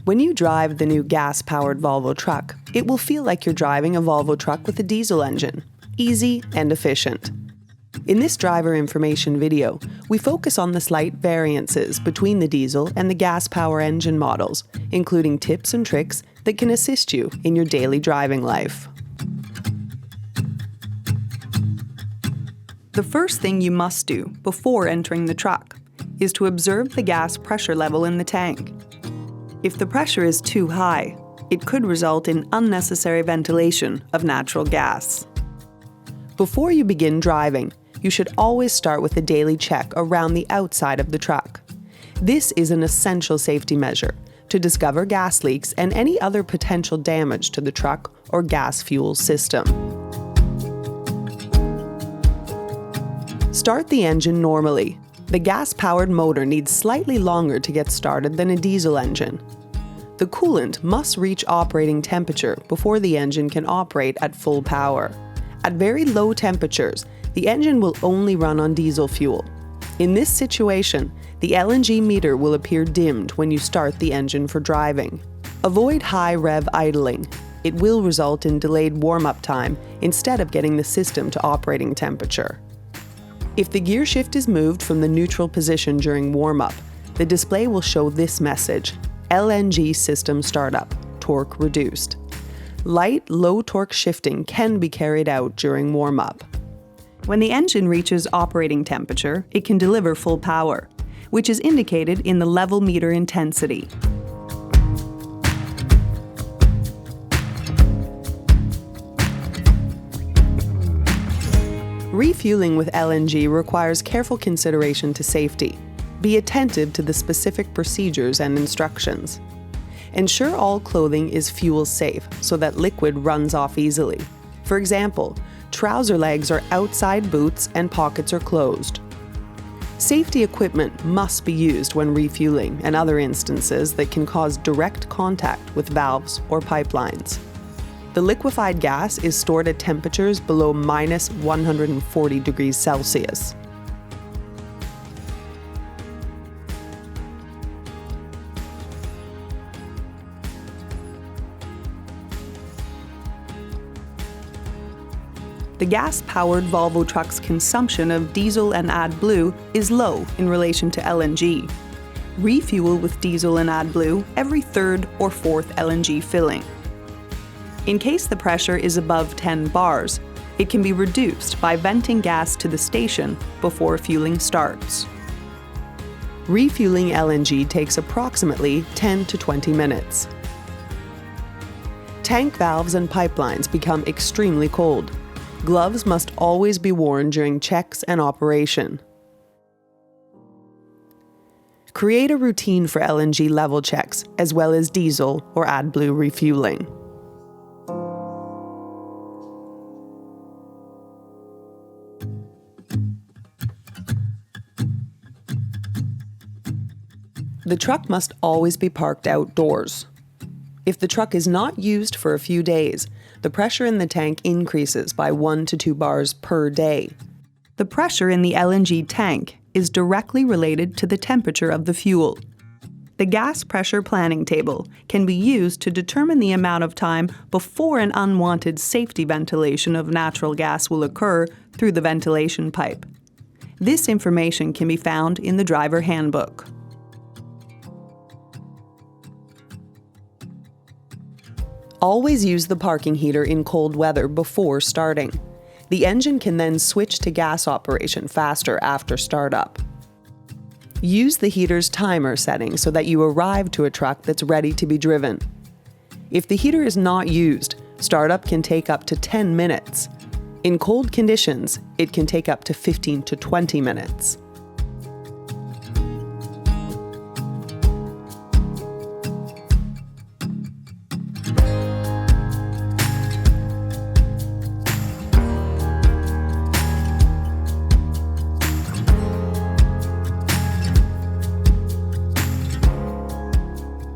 When you drive the new gas-powered Volvo truck, it will feel like you're driving a Volvo truck with a diesel engine. Easy and efficient. In this driver information video, we focus on the slight variances between the diesel and the gas power engine models, including tips and tricks that can assist you in your daily driving life. The first thing you must do before entering the truck is to observe the gas pressure level in the tank. If the pressure is too high, it could result in unnecessary ventilation of natural gas. Before you begin driving, you should always start with a daily check around the outside of the truck. This is an essential safety measure to discover gas leaks and any other potential damage to the truck or gas fuel system. Start the engine normally. The gas-powered motor needs slightly longer to get started than a diesel engine. The coolant must reach operating temperature before the engine can operate at full power. At very low temperatures, the engine will only run on diesel fuel. In this situation, the LNG meter will appear dimmed when you start the engine for driving. Avoid high rev idling. It will result in delayed warm-up time instead of getting the system to operating temperature. If the gear shift is moved from the neutral position during warm-up, the display will show this message: LNG system startup, torque reduced. Light, low torque shifting can be carried out during warm-up. When the engine reaches operating temperature, it can deliver full power, which is indicated in the level meter intensity. Refueling with LNG requires careful consideration to safety. Be attentive to the specific procedures and instructions. Ensure all clothing is fuel safe so that liquid runs off easily. For example, trouser legs are outside boots and pockets are closed. Safety equipment must be used when refueling and other instances that can cause direct contact with valves or pipelines. The liquefied gas is stored at temperatures below minus 140 degrees Celsius. The gas-powered Volvo truck's consumption of diesel and AdBlue is low in relation to LNG. Refuel with diesel and AdBlue every third or fourth LNG filling. In case the pressure is above 10 bars, it can be reduced by venting gas to the station before fueling starts. Refueling LNG takes approximately 10 to 20 minutes. Tank valves and pipelines become extremely cold. Gloves must always be worn during checks and operation. Create a routine for LNG level checks, as well as diesel or AdBlue refueling. The truck must always be parked outdoors. If the truck is not used for a few days, the pressure in the tank increases by 1 to 2 bars per day. The pressure in the LNG tank is directly related to the temperature of the fuel. The gas pressure planning table can be used to determine the amount of time before an unwanted safety ventilation of natural gas will occur through the ventilation pipe. This information can be found in the driver handbook. Always use the parking heater in cold weather before starting. The engine can then switch to gas operation faster after startup. Use the heater's timer setting so that you arrive to a truck that's ready to be driven. If the heater is not used, startup can take up to 10 minutes. In cold conditions, it can take up to 15 to 20 minutes.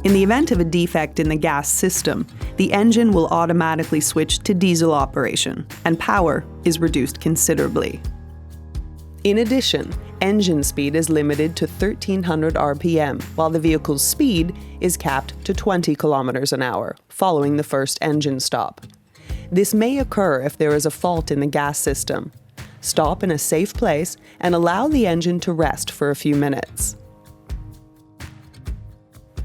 In the event of a defect in the gas system, the engine will automatically switch to diesel operation, and power is reduced considerably. In addition, Engine speed is limited to 1300 RPM, while the vehicle's speed is capped to 20 kilometers an hour, following the first engine stop. This may occur if there is a fault in the gas system. Stop in a safe place and allow the engine to rest for a few minutes.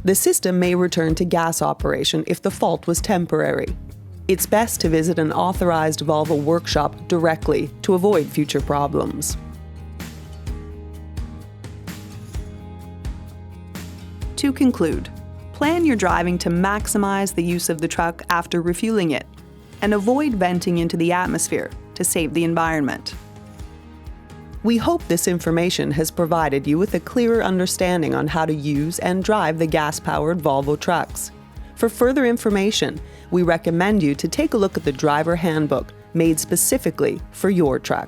The system may return to gas operation if the fault was temporary. It's best to visit an authorized Volvo workshop directly to avoid future problems. To conclude, plan your driving to maximize the use of the truck after refueling it, and avoid venting into the atmosphere to save the environment. We hope this information has provided you with a clearer understanding on how to use and drive the gas-powered Volvo trucks. For further information, we recommend you to take a look at the driver handbook made specifically for your truck.